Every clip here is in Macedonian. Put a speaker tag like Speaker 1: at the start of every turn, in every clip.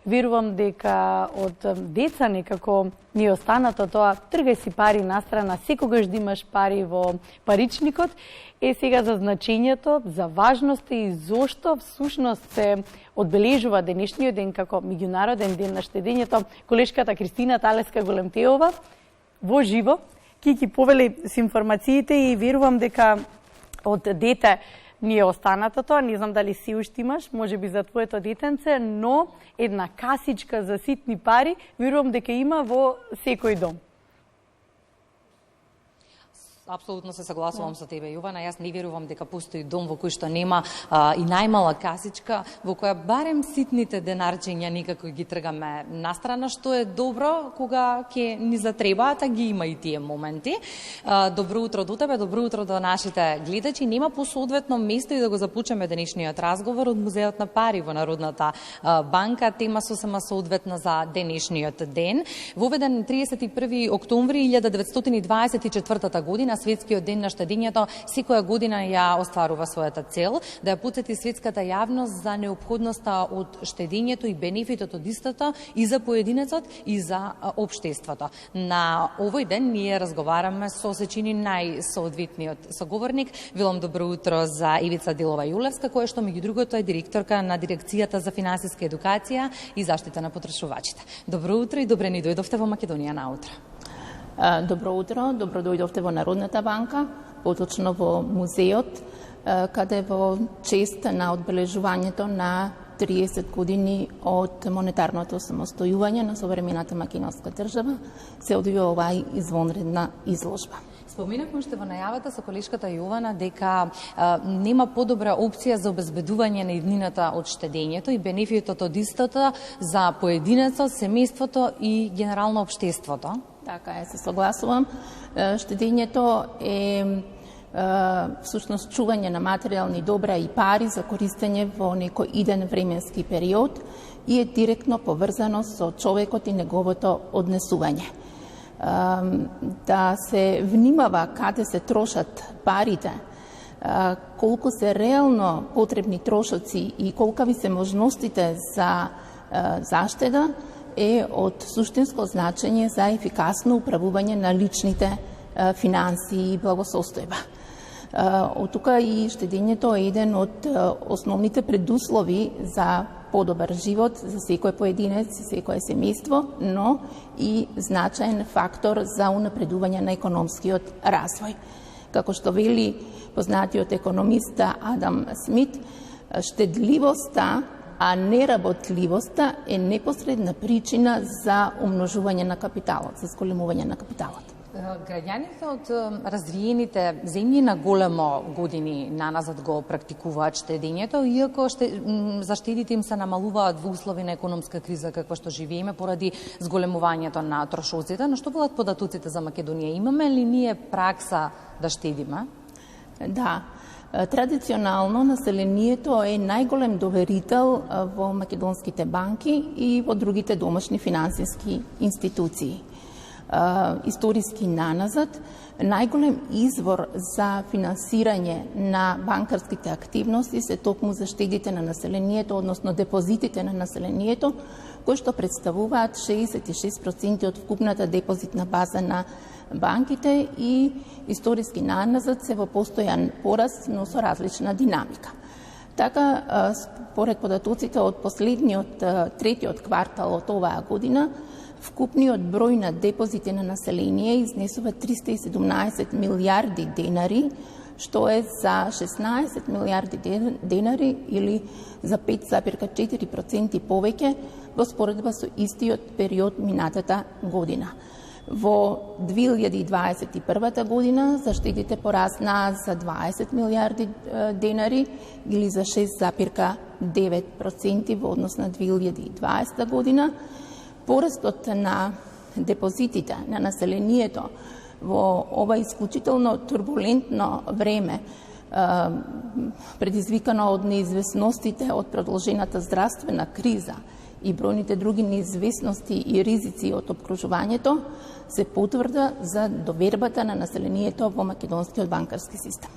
Speaker 1: Верувам дека од деца некако ни е останато тоа, тргај си пари настрана, секогаш да имаш пари во паричникот. Сега за значењето, за важноста и зошто всушност се одбележува денешниот ден како меѓународен ден на штедењето, колешката Кристина Талеска-Големтеова во живо ќе повели с информациите и верувам дека од дете ни е останато тоа, не знам дали си уште имаш, може би за твоето детенце, но една касичка за ситни пари, верувам дека има во секој дом.
Speaker 2: Апсолутно се согласувам со тебе, Јована. Јас не верувам дека постои дом во кој што нема и најмала касичка во која барем ситните денарчиња никако ги тргаме настрана, што е добро кога ќе ни затребаат, а ги има и тие моменти. Добро утро до тебе, добро утро до нашите гледачи. Нема посоодветно место и да го започнеме денешниот разговор од Музеот на пари во Народната банка, тема сосема соодветна за денешниот ден. Воведен 31 октомври 1924 година, Светскиот ден на штедењето секоја година ја остварува својата цел, да ја потсети светската јавност за неопходноста од штедењето и бенефитот од истото и за поединецот и за општеството. На овој ден ние разговараме со сечини најсоодветниот соговорник. Велам добро утро за Ивица Делова-Јулевска, која што меѓу другото е директорка на Дирекцијата за финансиска едукација и заштита на потрошувачите. Добро утро и добре ни дојдовте во Македонија наутро.
Speaker 3: Добро утро, добро дојдовте во Народната банка, поточно во музеот, каде во чест на одбележувањето на 30 години од монетарното самостојување на современата македонска држава се одвива оваа извонредна изложба.
Speaker 2: Споминавме уште во најавата со колешката Јована дека нема подобра опција за обезбедување на иднината од штедењето и бенефитот од истото за поединецот, семејството и генерално општеството.
Speaker 3: Така е, се согласувам. Штедењето е всушност чување на материјални добра и пари за користење во некој иден временски период и е директно поврзано со човекот и неговото однесување. Да се внимава каде се трошат парите, колку се реално потребни трошоци и колкави се можностите за заштеда, е од суштинско значење за ефикасно управување на личните финанси и благосостојба. Од тука и штедењето е еден од основните предуслови за подобар живот за секој поединец и секое семејство, но и значаен фактор за унапредување на економскиот развој. Како што вели познатиот економиста Адам Смит, штедливоста а неработливоста е непосредна причина за умножување на капиталот, за зголемување на капиталот.
Speaker 2: Граѓаните од развиените земји на големо години наназад го практикуваат штедењето, иако заштедите им се намалуваат во услови на економска криза каква што живееме поради зголемувањето на трошоците. Но што велат податоците за Македонија? Имаме ли ние пракса да штедиме?
Speaker 3: Да. Традиционално населението е најголем доверител во македонските банки и во другите домашни финансиски институции. Историски наназад, најголем извор за финансирање на банкарските активности се токму заштедите на населението, односно депозитите на населението, кои што представуваат 66% од вкупната депозитна база на банките и историски наназад се во постојан пораст, но со различна динамика. Така, според податоците од последниот третиот квартал од оваа година, вкупниот број на депозити на население изнесува 317 милиарди денари, што е за 16 милиарди денари или за 5,4% повеќе во споредба со истиот период минатата година. Во 2021 година заштедите пораснаа за 20 милиарди денари или за 6,9% во однос на 2020 година. Порастот на депозитите на населението во ова исклучително турбулентно време, предизвикано од неизвестностите од продолжената здравствена криза и бројните други неизвестности и ризици од обкружувањето, се потврда за довербата на населението во македонскиот банкарски систем.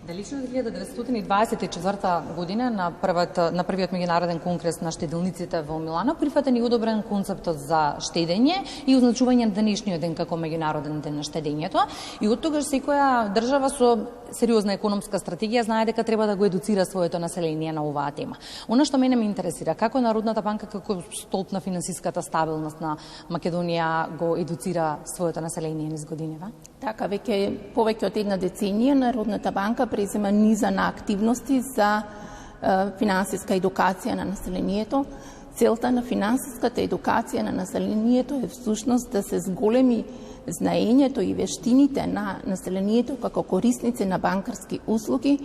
Speaker 2: Далечно 1924 година на првиот меѓународен конгрес на штеделниците во Милано прифатен и одобрен концептот за штедење и означување на денешниот ден како меѓународен ден на штедењето. И од тогаш секоја држава со сериозна економска стратегија знае дека треба да го едуцира своето население на оваа тема. Она што мене ме интересира, како Народната банка како столб на финансиската стабилност на Македонија го едуцира своето население низ годинива?
Speaker 3: Така, повеќе од една деценија Народната банка презема низа на активности за финансиска едукација на населението. Целта на финансиската едукација на населението е всушност да се зголеми знаењето и вештините на населението како корисници на банкарски услуги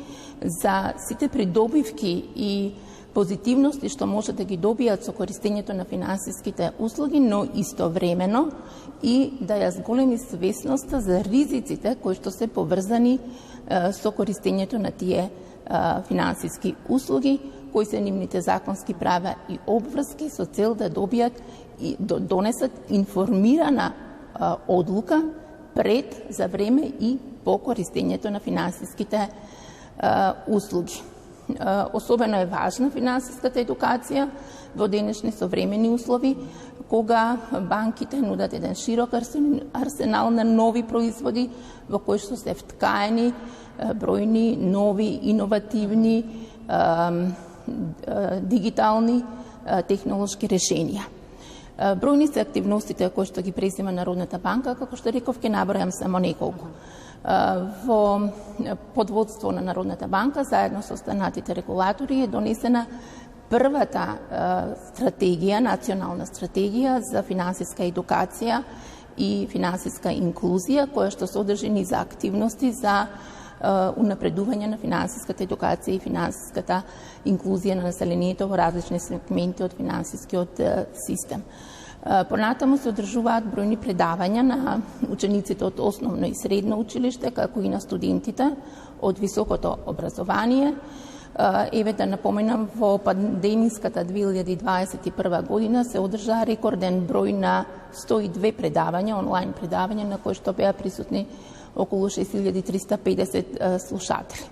Speaker 3: за сите придобивки и позитивности што може да ги добијат со користењето на финансиските услуги, но истовремено и да ја зголеми свесноста за ризиците кои што се поврзани со користењето на тие финансиски услуги, кои се нивните законски права и обврски со цел да добијат и донесат информирана одлука пред, за време и по користењето на финансиските услуги. Особено е важна финансиската едукација во денешни современи услови, кога банките нудат еден широк арсенал на нови производи во кои што се вткаени бројни нови, иновативни, дигитални технолошки решенија. Бројни се активностите кои што ги презема Народната банка, како што реков, ќе набројам само неколку. Во подводство на Народната банка, заедно со останатите регулатори, е донесена првата стратегија, национална стратегија за финансиска едукација и финансиска инклузија, која што содржи низа активности за унапредување на финансиската едукација и финансиската инклузија на населението во различни сегменти од финансискиот систем. Понатаму се одржуваат бројни предавања на учениците од основно и средно училиште, како и на студентите од високото образование. Еве да напоменам, во пандемиската 2021 година се одржа рекорден број на 102 предавања, онлайн предавања, на кои што беа присутни околу 6350 слушатели.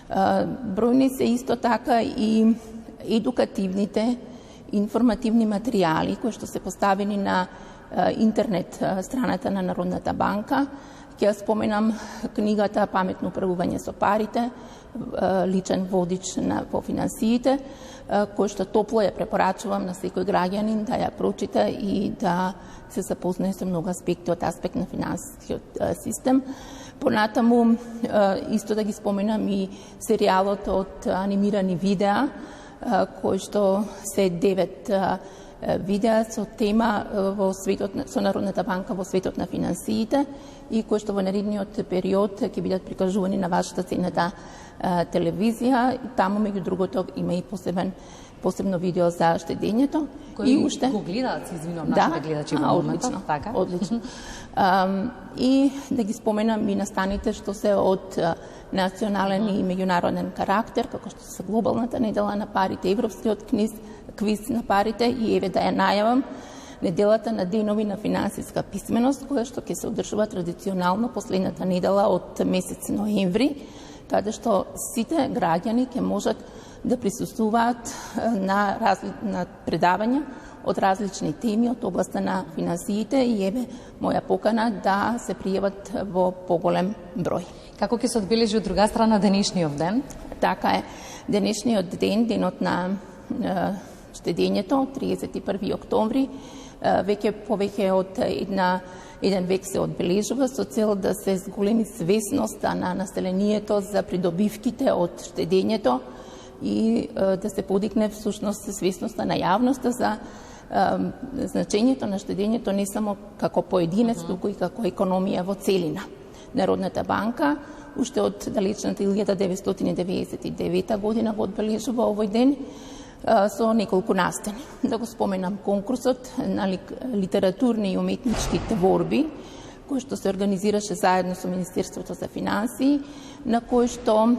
Speaker 3: Бројни се исто така и едукативните информативни материјали кои што се поставени на интернет страната на Народната банка. Ќе споменам книгата Паметно управување со парите, личен водич по финансиите, кој што топло ја препорачувам на секој граѓанин да ја прочита и да се запознае со многу аспекти од аспект на финансискиот систем. Понатаму, исто да ги споменам и серијалот од анимирани видеа, кои што се 9 видеа со тема во светот со Народната банка во светот на финансиите и кои што во наредниот период ќе бидат прикажувани на вашата ценета телевизија. Таму меѓу другото има и посебно видео за штедењето.
Speaker 2: Кои уште го гледаат, извинувам, нашите гледачи во моментот, така?
Speaker 3: Одлично. И да ги споменам и настаните што се од национален и меѓународен карактер, како што се глобалната недела на парите, европскиот квиз на парите и еве да ја најавам неделата на денови на финансиска писменост, која што ќе се одржува традиционално последната недела од месец ноември, каде што сите граѓани ќе можат да присуствуваат на предавања од различни теми од областа на финансиите и еве моја покана да се пријават во поголем број.
Speaker 2: Како ќе се одбележи од друга страна денешниот ден?
Speaker 3: Така е. Денешниот ден, денот на штедењето, 31 октомври, веќе повеќе од еден век се одбележува со цел да се зголеми свесноста на населението за придобивките од штедењето и да се подигне всушност свесноста на јавноста за значењето на штедењето не само како поединец, туку и како економија во целина. Народната банка уште од далечната 1999 година го одбележува овој ден со неколку настани. Да го споменам конкурсот на литературни и уметнички творби, кој што се организираше заедно со Министерството за финансии, на кој што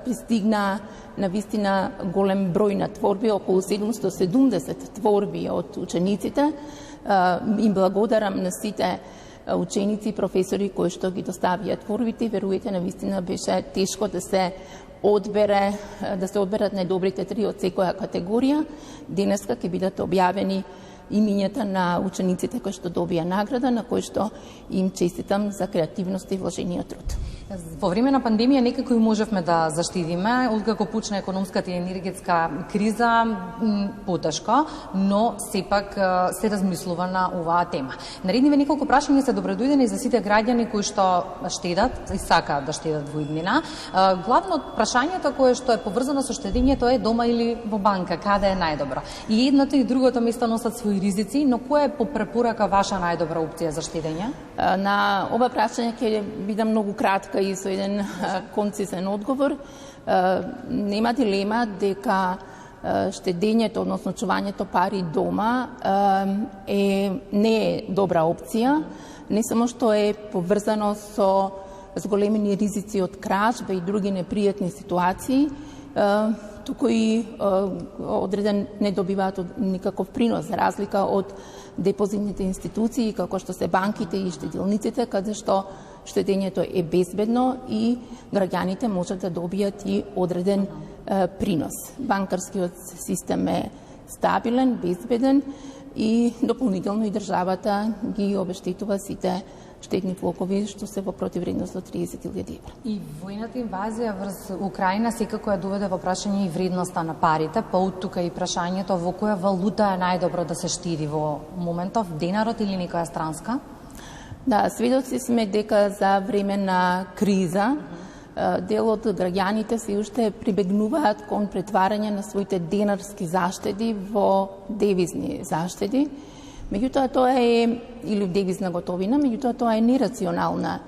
Speaker 3: пристигна на вистина голем број на творби, околу 770 творби од учениците. Им благодарам на сите ученици и професори кои што ги доставиат творбите. Веруете, навистина беше тешко да се одберат најдобрите 3 од секоја категорија. Денеска ќе бидат објавени имињата на учениците кои што добија награда, на кои што им честитам за креативност и вложениот труд.
Speaker 2: Во време на пандемија некако и можевме да заштедиме, откако почна економската и енергетска криза, потешко, но сепак се размислува на оваа тема. Наредниве неколку прашања се добредојдени за сите граѓани кои што штедат и сакаат да штедат во иднина. Главно прашањето кое што е поврзано со штедењето е дома или во банка, каде е најдобро. И едното и другото место носат своји ризици, но која е по препорака ваша најдобра опција за штедење?
Speaker 3: На ова прашање ќе бидам многу кратка и со еден концизен одговор. Нема дилема дека штедењето, односно чувањето пари дома не е добра опција, не само што е поврзано со зголемени ризици од кражба и други непријатни ситуации, туку и одреден не добиваат никаков принос, за разлика од депозитните институции, како што се банките и штедилниците, каде што штедењето е безбедно и граѓаните можат да добијат и одреден принос. Банкарскиот систем е стабилен, безбеден и дополнително и државата ги обештетува сите штедни влогови што се во противвредност од 30.000 евра.
Speaker 2: И војната инвазија врз Украина секако ја доведе во прашање и вредноста на парите, па од тука и прашањето во која валута е најдобро да се штеди во моментов, денарот или некоја странска?
Speaker 3: Да, сведоци сме дека за време на криза дел од граѓаните се уште прибегнуваат кон претварање на своите денарски заштеди во девизни заштеди. Меѓутоа тоа е, или девизна готовина, меѓутоа тоа е нерационална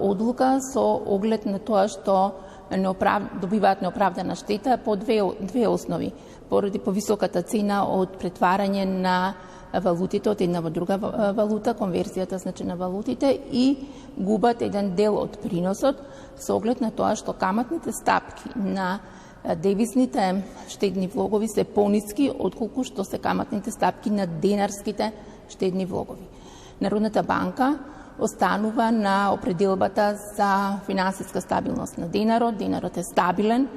Speaker 3: одлука со оглед на тоа што добиваат неоправдана штета по две основи. Поради повисоката цена од претварање на валутите од една во друга валута, конверзијата значи на валутите, и губат еден дел од приносот со оглед на тоа што каматните стапки на девизните штедни влогови се пониски отколку што се каматните стапки на денарските штедни влогови. Народната банка останува на определбата за финансиска стабилност на денарот. Денарот е стабилен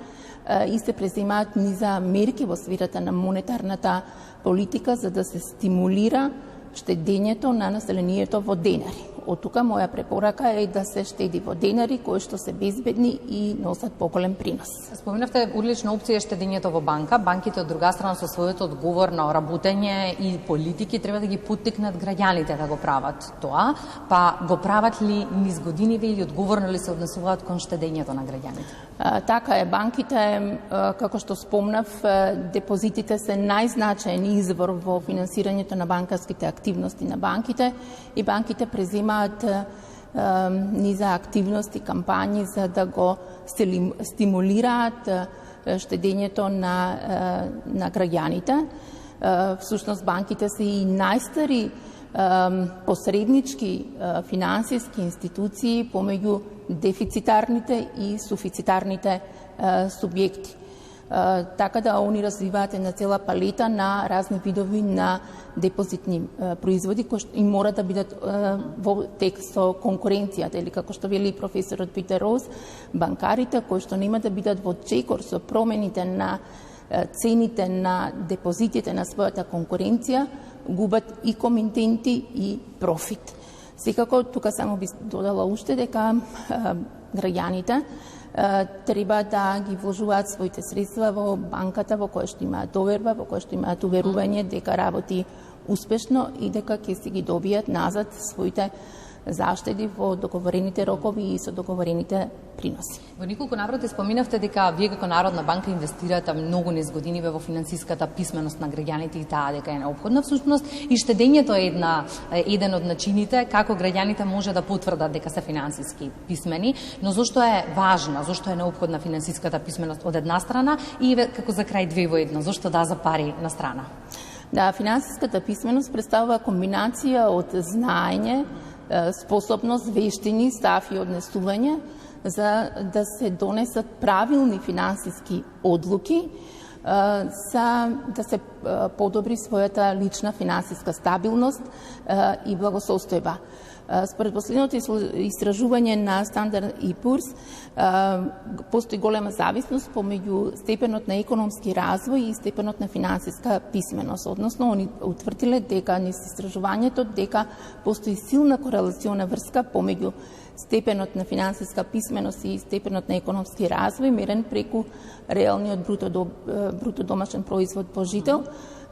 Speaker 3: и се преземаат низа мерки во сферата на монетарната политика за да се стимулира штедењето на населението во денари. Од тука моја препорака е да се штеди во денари кои што се безбедни и носат поголем принос.
Speaker 2: Споменавте одлична опција штедењето во банка. Банките од друга страна со својот одговорно работење и политики треба да ги поттикнат граѓаните да го прават тоа, па го прават ли низ годиниве или одговорно ли се однесуваат кон штедењето на граѓаните?
Speaker 3: Така е, банките, како што спомнав, депозитите се најзначаен извор во финансирањето на банкарските активности на банките и банките преземаат низа активности, кампањи за да го стимулираат штедењето на граѓаните. Всушност банките се и најстари посреднички финансиски институции помеѓу дефицитарните и суфицитарните субјекти. Така да они развиваат една цела палета на разни видови на депозитни производи кои и мора да бидат во текст со конкуренцијата, или како што вели професорот Питер Роуз, банкарите кои што нема да бидат во чекор со промените на цените на депозитите на својата конкуренција, губат и комитенти и профит. Секако тука само би додала уште дека граѓаните треба да ги вложуваат своите средства во банката во која што имаат доверба, во која што имаат уверување дека работи успешно и дека ќе си ги добијат назад своите заштеди во договорените рокови и со договорените приноси.
Speaker 2: Во неколку наврати споминавте дека вие како Народна банка инвестирате многу низ годиниве во финансиската писменост на граѓаните и таа дека е неопходна всушност и штедењето е еден од начините како граѓаните може да потврдат дека се финансиски писмени, но зошто е важна, зошто е неопходна финансиската писменост од една страна и како за крај две во едно, зошто да за пари на страна?
Speaker 3: Да, финансиската писменост представува комбинација од знаење, способност, вештини, став и однесување за да се донесат правилни финансиски одлуки за да се подобри својата лична финансиска стабилност и благосостојба. Според последното истражување на Стандард и Пурс, постои голема зависност помеѓу степенот на економски развој и степенот на финансиска писменост. Односно, они утврдиле дека низ истражувањето дека постои силна корелационна врска помеѓу степенот на финансиска писменост и степенот на економски развој мерен преку реалниот бруто домашен производ по жител.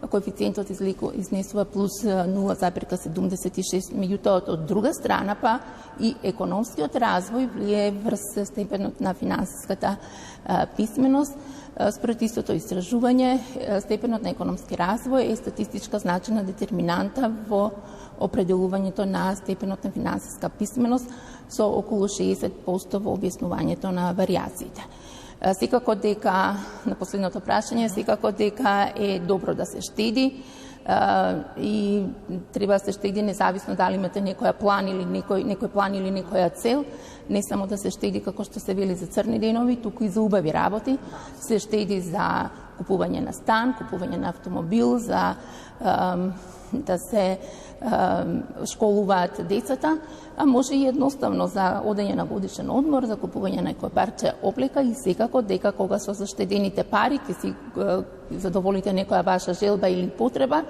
Speaker 3: Коефициентот изнесува плюс 0,76, меѓутоа од друга страна па и економскиот развој влие врз степенот на финансиската писменост. Според истото истражување, степенот на економски развој е статистичка значена детерминанта во определувањето на степенот на финансиска писменост со околу 60% во објаснувањето на вариациите. Секако дека, на последното прашање, секако дека е добро да се штеди и треба да се штеди независно дали имате некоја план или некој план или некоја цел, не само да се штеди како што се вели за црни денови, туку и за убави работи, се штеди за купување на стан, купување на автомобил, за да се школуваат децата, а може и едноставно за одење на годишен одмор, за купување на некој парче облека и секако дека кога со заштедените пари ќе си задоволите некоја ваша желба или потреба,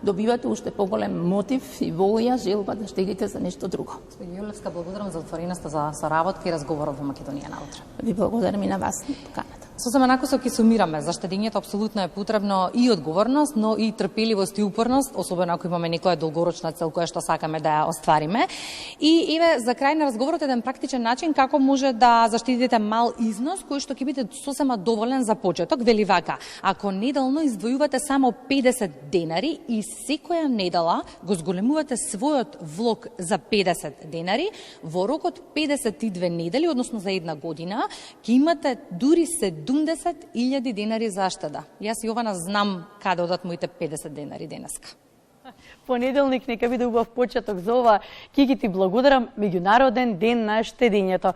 Speaker 3: добивате уште поголем мотив и волја, желба да штедите за нешто друго.
Speaker 2: Господи Јулевска, благодарам за отвореноста за соработка и разговорот во Македонија наутре.
Speaker 3: Ви благодарам и на вас на поканата.
Speaker 2: Сосема накусо ќе сумираме, за штедењето апсолутно е потребно и одговорност, но и трпеливост и упорност, особено ако имаме некоја долгорочна цел која што сакаме да ја оствариме. И еве за крај на разговорот еден практичен начин како може да заштедите мал износ кој што ќе биде сосема доволен за почеток. Вели вака: ако неделно издвојувате само 50 денари и секоја недела го зголемувате својот влог за 50 денари, во рок од 52 недели, односно за една година, ќе имате дури 70.000 денари за штеда. Јас, Јована, знам каде одат моите 50 денари денеска.
Speaker 1: Понеделник нека биде убав почеток за ова. Кики, ти благодарам, меѓународен ден на штедењето.